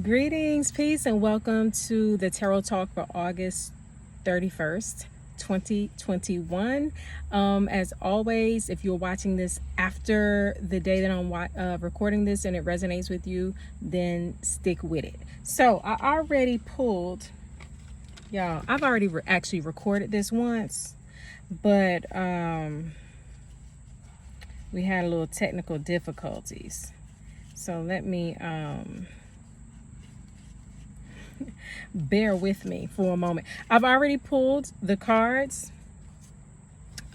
Greetings, peace, and welcome to the Tarot Talk for August 31st, 2021. As always, if you're watching this after the day that I'm recording this and it resonates with you, then stick with it. So I already pulled, y'all, I've already actually recorded this once, but we had a little technical difficulties. So let me bear with me for a moment. I've already pulled the cards.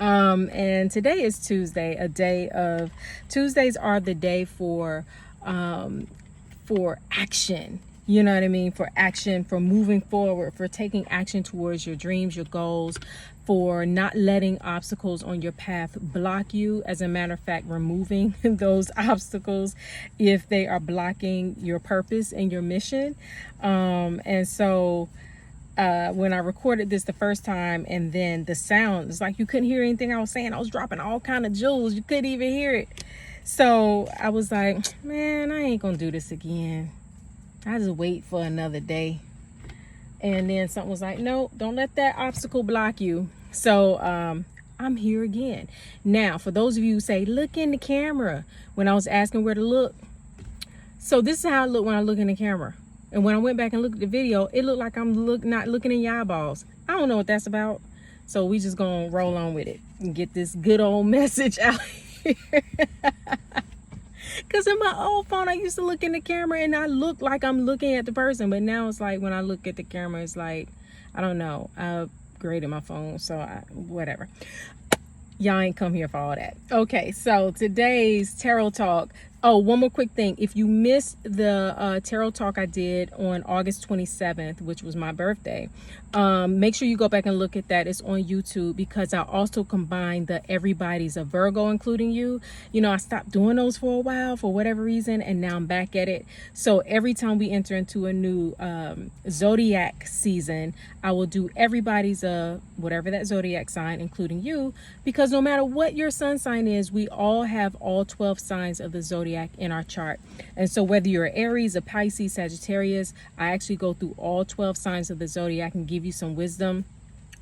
And today is Tuesday, Tuesdays are the day for action. You know what I mean? For action, for moving forward, for taking action towards your dreams, your goals, for not letting obstacles on your path block you. As a matter of fact, removing those obstacles if they are blocking your purpose and your mission. And so when I recorded this the first time, and then the sound, it's like you couldn't hear anything I was saying. I was dropping all kind of jewels. You couldn't even hear it. So I was like, man, I ain't gonna do this again. I just wait for another day. And then something was like, no, don't let that obstacle block you. So I'm here again. Now, for those of you who say, look in the camera, when I was asking where to look. So this is how I look when I look in the camera. And when I went back and looked at the video, it looked like I'm not looking in your eyeballs. I don't know what that's about. So we just gonna roll on with it and get this good old message out here. Because in my old phone, I used to look in the camera and I look like I'm looking at the person. But now it's like when I look at the camera, it's like, I don't know. I upgraded my phone, so whatever. Y'all ain't come here for all that. Okay, so today's Tarot Talk. Oh, one more quick thing. If you missed the Tarot Talk I did on August 27th, which was my birthday, make sure you go back and look at that. It's on YouTube, because I also combined the Everybody's a Virgo, including you. You know, I stopped doing those for a while for whatever reason, and now I'm back at it. So every time we enter into a new zodiac season, I will do everybody's whatever that zodiac sign, including you, because no matter what your sun sign is, we all have all 12 signs of the zodiac in our chart. And so whether you're Aries, a Pisces, Sagittarius, I actually go through all 12 signs of the zodiac and give you some wisdom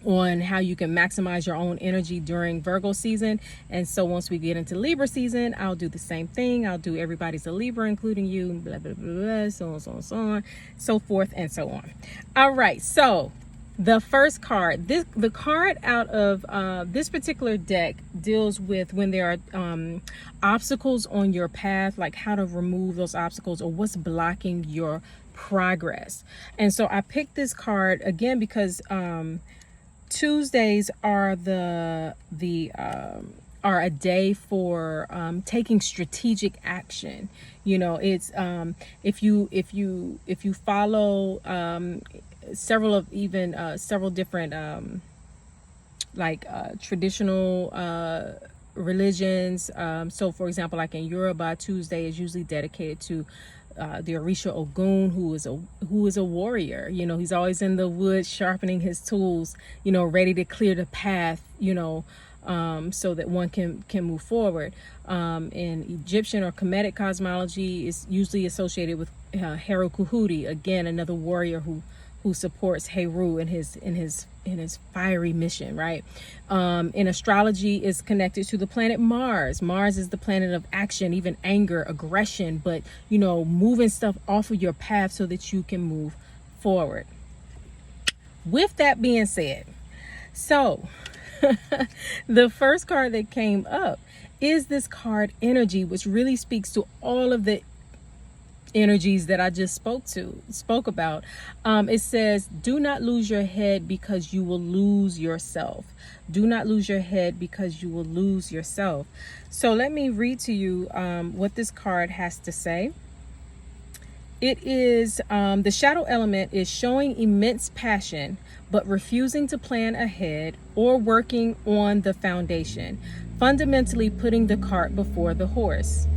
on how you can maximize your own energy during Virgo season. And so once we get into Libra season, I'll do the same thing. I'll do everybody's a Libra, including you, blah, blah, blah, blah, so on, so forth and so on. All right, so the first card, the card out of this particular deck deals with when there are obstacles on your path, like how to remove those obstacles or what's blocking your progress. And so I picked this card again because Tuesdays are are a day for taking strategic action. You know, it's if you follow several different traditional religions. So for example, like in Yoruba, Tuesday is usually dedicated to the Orisha Ogun, who is a warrior. You know, he's always in the woods sharpening his tools, you know, ready to clear the path, you know, so that one can move forward. In Egyptian or Kemetic cosmology is usually associated with Heru Kuhuti, again another warrior who supports Heru in his fiery mission, right? In astrology is connected to the planet Mars. Mars is the planet of action, even anger, aggression, but you know, moving stuff off of your path so that you can move forward. With that being said, so the first card that came up is this card Energy, which really speaks to all of the energies that I just spoke about. It says, do not lose your head because you will lose yourself. Do not lose your head because you will lose yourself. So let me read to you what this card has to say. It is the shadow element is showing immense passion but refusing to plan ahead or working on the foundation, fundamentally putting the cart before the horse.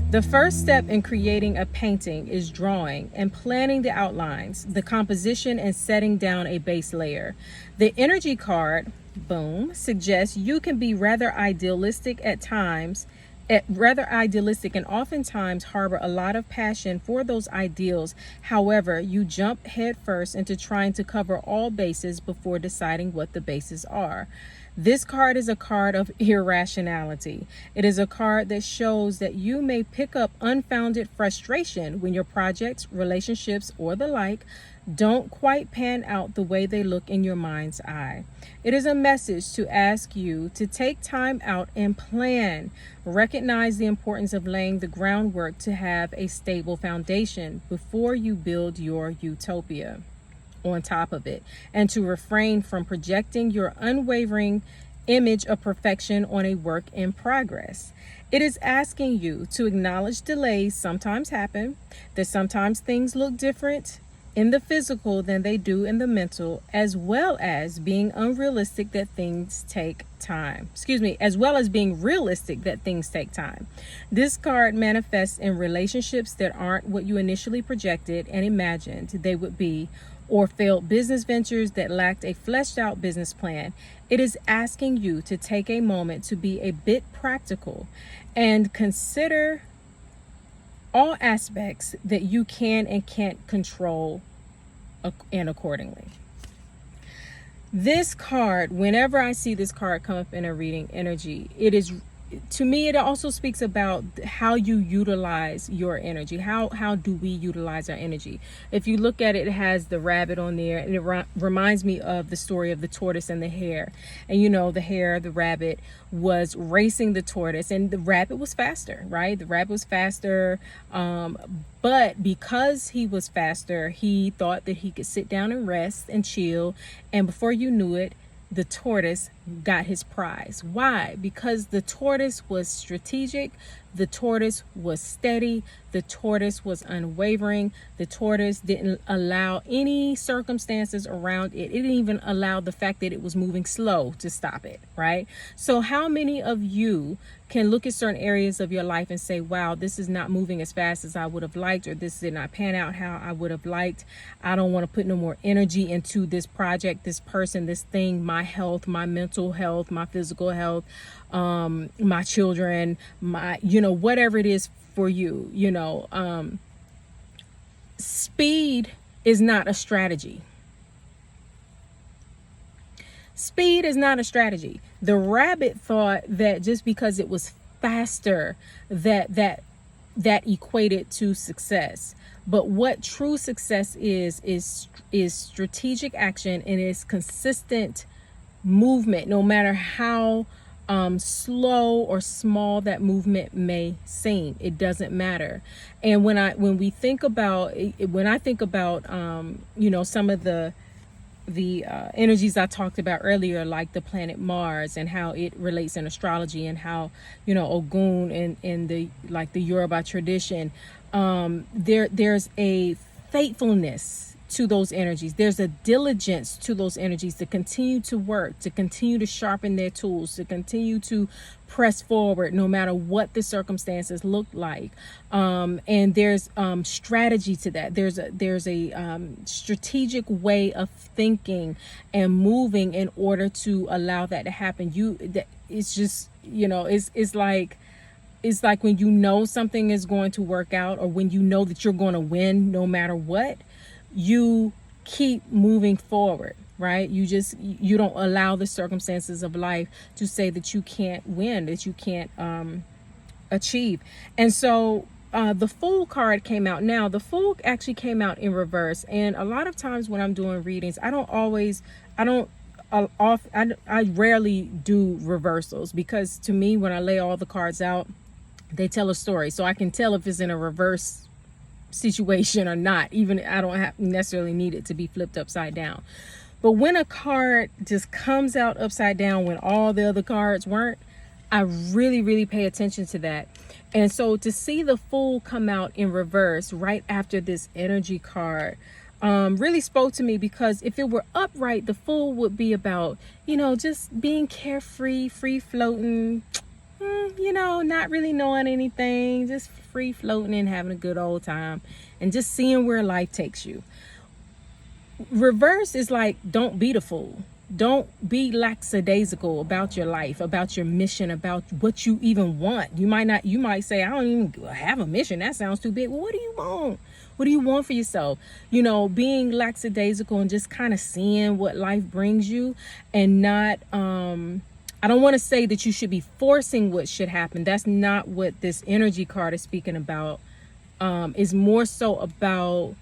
The first step in creating a painting is drawing and planning the outlines, the composition, and setting down a base layer. The energy card, boom, suggests you can be rather idealistic at times rather idealistic and oftentimes harbor a lot of passion for those ideals. However, you jump headfirst into trying to cover all bases before deciding what the bases are. This card is a card of irrationality. It is a card that shows that you may pick up unfounded frustration when your projects, relationships, or the like don't quite pan out the way they look in your mind's eye. It is a message to ask you to take time out and plan. Recognize the importance of laying the groundwork to have a stable foundation before you build your utopia on top of it, and to refrain from projecting your unwavering image of perfection on a work in progress. It is asking you to acknowledge delays sometimes happen, that sometimes things look different in the physical than they do in the mental, as well as being unrealistic that things take time. As well as being realistic that things take time. This card manifests in relationships that aren't what you initially projected and imagined they would be, or failed business ventures that lacked a fleshed out business plan. It is asking you to take a moment to be a bit practical and consider all aspects that you can and can't control, and accordingly. This card, whenever I see this card come up in a reading energy, to me, it also speaks about how you utilize your energy. How do we utilize our energy? If you look at it, it has the rabbit on there, and it reminds me of the story of the tortoise and the hare. And the rabbit was racing the tortoise, and the rabbit was faster, right? The rabbit was faster, but because he was faster, he thought that he could sit down and rest and chill, and before you knew it, the tortoise got his prize. Why? Because the tortoise was strategic, the tortoise was steady, the tortoise was unwavering, the tortoise didn't allow any circumstances around it. It didn't even allow the fact that it was moving slow to stop it, right? So how many of you can look at certain areas of your life and say, wow, this is not moving as fast as I would have liked, or this did not pan out how I would have liked. I don't want to put no more energy into this project, this person, this thing, my health, my mental health, my physical health, my children, my, whatever it is for you, speed is not a strategy. Speed is not a strategy. The rabbit thought that just because it was faster, that equated to success. But what true success is strategic action, and is consistent movement, no matter how slow or small that movement may seem. It doesn't matter. And when I think about some of the energies I talked about earlier, like the planet Mars and how it relates in astrology, and how Ogun in the Yoruba tradition, there's a faithfulness to those energies. There's a diligence to those energies to continue to work, to continue to sharpen their tools, to continue to press forward no matter what the circumstances look like. And there's strategy to that. There's a strategic way of thinking and moving in order to allow that to happen. It's just, it's like when something is going to work out, or when that you're going to win no matter what, you keep moving forward, right? You don't allow the circumstances of life to say that you can't win, that you can't achieve. And so the Fool card came out. Now, the Fool actually came out in reverse. And a lot of times when I'm doing readings, I rarely do reversals, because to me, when I lay all the cards out, they tell a story. So I can tell if it's in a reverse situation or not. Even I don't necessarily need it to be flipped upside down. But when a card just comes out upside down when all the other cards weren't, I really, really pay attention to that. And so to see the Fool come out in reverse right after this energy card really spoke to me, because if it were upright, the Fool would be about, just being carefree, free floating, not really knowing anything, just free floating and having a good old time and just seeing where life takes you. Reverse is like, don't be the fool. Don't be lackadaisical about your life, about your mission, about what you even want. You might say, I don't even have a mission. That sounds too big. Well, what do you want? What do you want for yourself? Being lackadaisical and just kind of seeing what life brings you, and not, I don't want to say that you should be forcing what should happen. That's not what this energy card is speaking about. Is more so about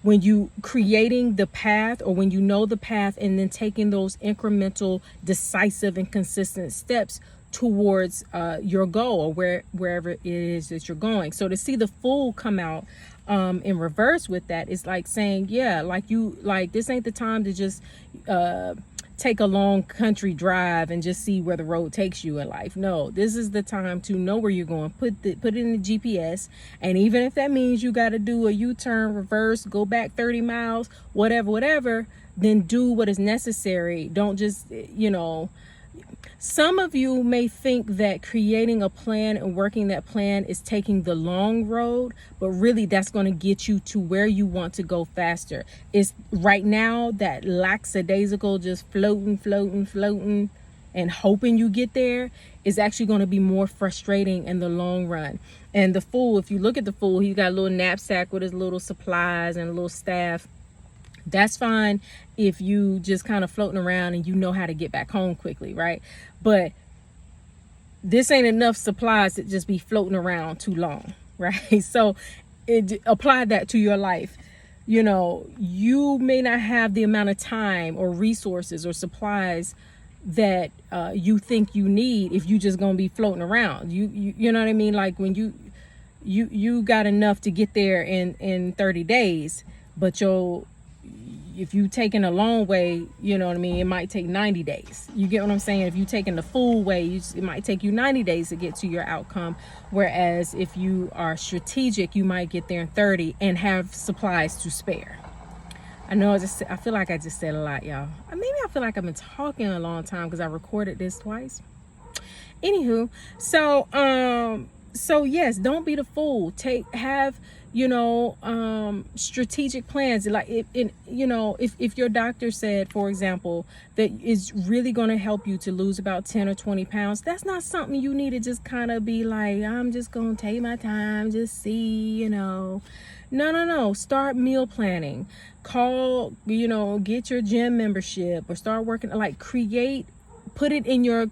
when you creating the path, or when you know the path, and then taking those incremental, decisive, and consistent steps towards your goal, or wherever it is that you're going. So to see the Fool come out in reverse with that, is like saying, yeah, like this ain't the time to just take a long country drive and just see where the road takes you in life. No, this is the time to know where you're going. Put it in the GPS, and even if that means you got to do a U-turn, reverse, go back 30 miles, whatever, then do what is necessary. Don't just, some of you may think that creating a plan and working that plan is taking the long road, but really that's going to get you to where you want to go faster. It's right now that lackadaisical, just floating and hoping you get there, is actually going to be more frustrating in the long run. And the Fool, if you look at the Fool, he's got a little knapsack with his little supplies and a little staff. That's fine if you just kind of floating around and you know how to get back home quickly, right? But this ain't enough supplies to just be floating around too long, right? So apply that to your life. You may not have the amount of time or resources or supplies that you think you need if you just gonna be floating around. You know what I mean? Like when you got enough to get there in 30 days, but if you taking a long way, you know what I mean, it might take 90 days. You get what I'm saying? If you taking the full way, it might take you 90 days to get to your outcome. Whereas if you are strategic, you might get there in 30 and have supplies to spare. I know I feel like I just said a lot, y'all. Maybe I feel like I've been talking a long time because I recorded this twice. Anywho, so yes, don't be the fool. Have strategic plans. Like if your doctor said, for example, that it's really going to help you to lose about 10 or 20 pounds, that's not something you need to just kind of be like, I'm just going to take my time, just see, No. Start meal planning. Call, get your gym membership, or start working, put it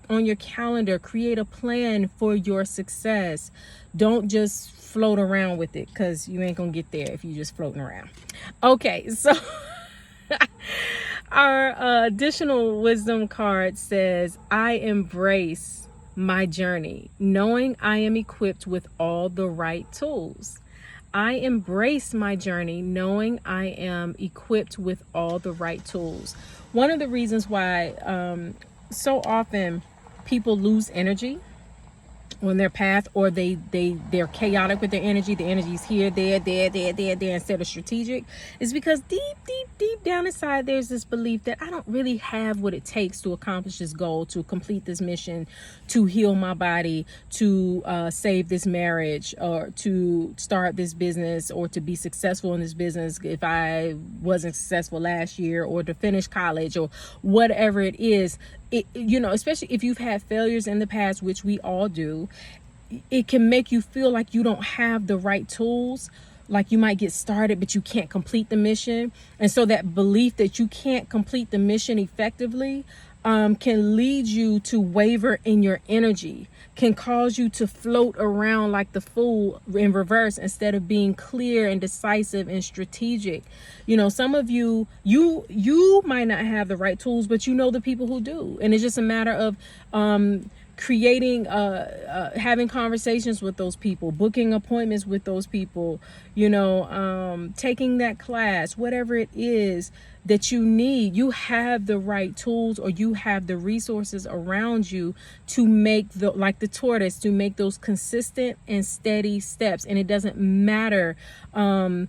on your calendar, create a plan for your success. Don't just float around with it, because you ain't gonna get there if you just floating around. Okay, so our additional wisdom card says, I embrace my journey, knowing I am equipped with all the right tools. I embrace my journey, knowing I am equipped with all the right tools. One of the reasons why so often people lose energy on their path, or they're chaotic with their energy. The energy is here, there, instead of strategic, is because deep down inside there's this belief that I don't really have what it takes to accomplish this goal, to complete this mission, to heal my body, to save this marriage, or to start this business, or to be successful in this business if I wasn't successful last year, or to finish college, or whatever it is. Especially if you've had failures in the past, which we all do, it can make you feel like you don't have the right tools. Like you might get started, but you can't complete the mission. And so that belief that you can't complete the mission effectively can lead you to waver in your energy, can cause you to float around like the fool in reverse, instead of being clear and decisive and strategic. Some of you might not have the right tools, but the people who do. And it's just a matter of creating, having conversations with those people, booking appointments with those people, taking that class, whatever it is that you need. You have the right tools, or you have the resources around you to make like the tortoise, to make those consistent and steady steps. And it doesn't matter. Time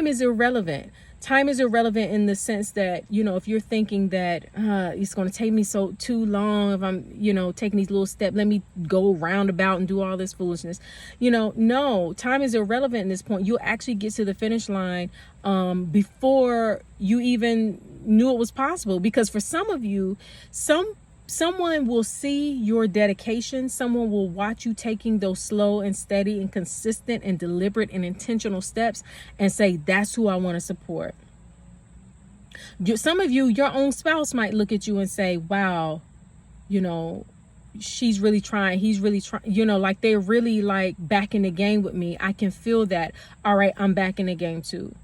is irrelevant. Time is irrelevant in the sense that, if you're thinking that it's going to take me too long if I'm, taking these little steps, let me go roundabout and do all this foolishness. No, time is irrelevant in this point. You'll actually get to the finish line before you even knew it was possible. Because for some of you, someone will see your dedication. Someone will watch you taking those slow and steady and consistent and deliberate and intentional steps and say, that's who I want to support. Some of you, your own spouse might look at you and say, wow, she's really trying. He's really trying, like they're really like back in the game with me. I can feel that. All right, I'm back in the game too.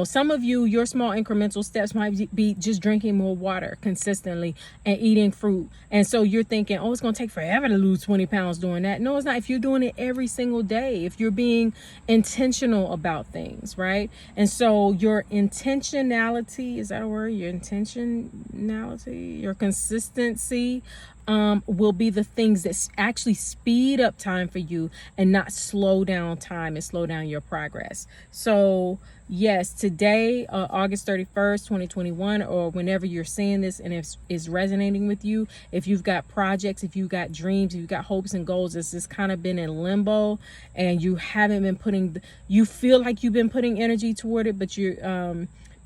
Some of you, your small incremental steps might be just drinking more water consistently and eating fruit. And so you're thinking, oh, it's going to take forever to lose 20 pounds doing that. No, it's not. If you're doing it every single day, if you're being intentional about things, right? And so your intentionality, is that a word? Your intentionality, your consistency will be the things that actually speed up time for you and not slow down time and slow down your progress. So yes, today, August 31st, 2021, or whenever you're seeing this and if it's resonating with you, if you've got projects, if you've got dreams, if you've got hopes and goals, it's just kind of been in limbo and you haven't been you feel like you've been putting energy toward it, but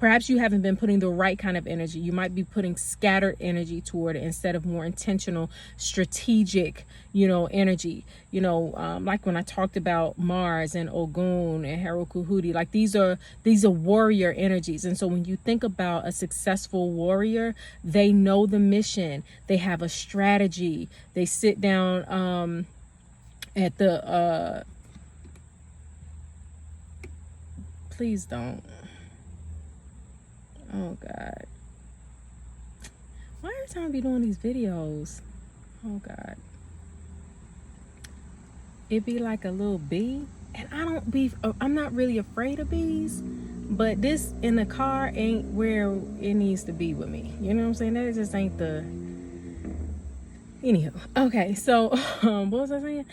perhaps you haven't been putting the right kind of energy. You might be putting scattered energy toward it instead of more intentional, strategic, energy. Like when I talked about Mars and Ogun and Herokuhuti, like these are warrior energies. And so when you think about a successful warrior, they know the mission. They have a strategy. They sit down at the please don't. Oh God. Why every time I be doing these videos? Oh God. It be like a little bee. And I'm not really afraid of bees, but this in the car ain't where it needs to be with me. You know what I'm saying? That just ain't the... Anywho, okay, so what was I saying?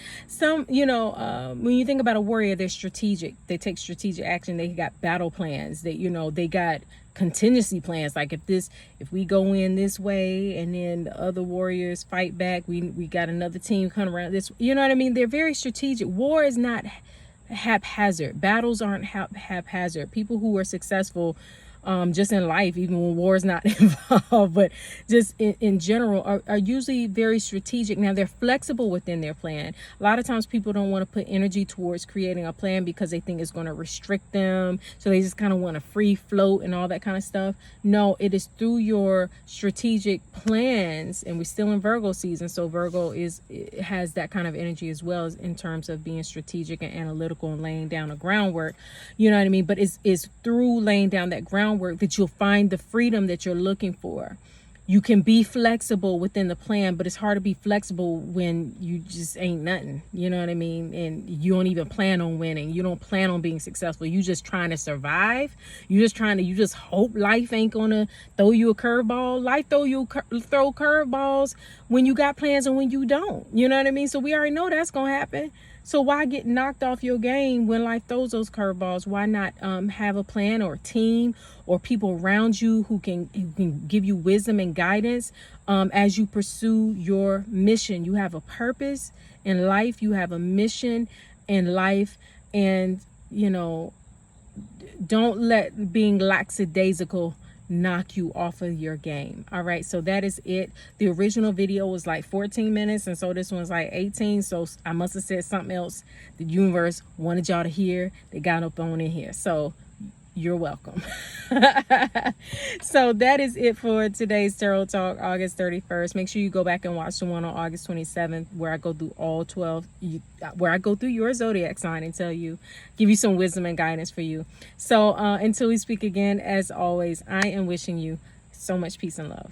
When you think about a warrior, they're strategic. They take strategic action. They got battle plans. They got contingency plans. Like if we go in this way and then the other warriors fight back, we got another team coming around this. You know what I mean? They're very strategic. War is not haphazard. Battles aren't haphazard. People who are successful just in life, even when war is not involved, but just in general, are usually very strategic. Now, they're flexible within their plan. A lot of times people don't want to put energy towards creating a plan because they think it's going to restrict them. So they just kind of want to free float and all that kind of stuff. No, it is through your strategic plans, and we're still in Virgo season. So Virgo it has that kind of energy as well, as in terms of being strategic and analytical and laying down a groundwork. You know what I mean? But it's through laying down that groundwork that you'll find the freedom that you're looking for. You can be flexible within the plan, but it's hard to be flexible when you just ain't nothing. You know what I mean? And you don't even plan on winning. You don't plan on being successful. You just trying to survive. You just hope life ain't gonna throw you a curveball. Life throw curveballs when you got plans and when you don't. You know what I mean? So we already know that's gonna happen. So why get knocked off your game when life throws those curveballs? Why not have a plan or a team or people around you who can give you wisdom and guidance as you pursue your mission? You have a purpose in life. You have a mission in life. And, don't let being lackadaisical knock you off of your game. All right, so that is it. The original video was like 14 minutes, and so this one's like 18. So I must have said something else the universe wanted y'all to hear. They got up on in here, so you're welcome. So that is it for today's Tarot Talk, August 31st. Make sure you go back and watch the one on August 27th, where I go through all 12, where I go through your zodiac sign and give you some wisdom and guidance for you. So until we speak again, as always, I am wishing you so much peace and love.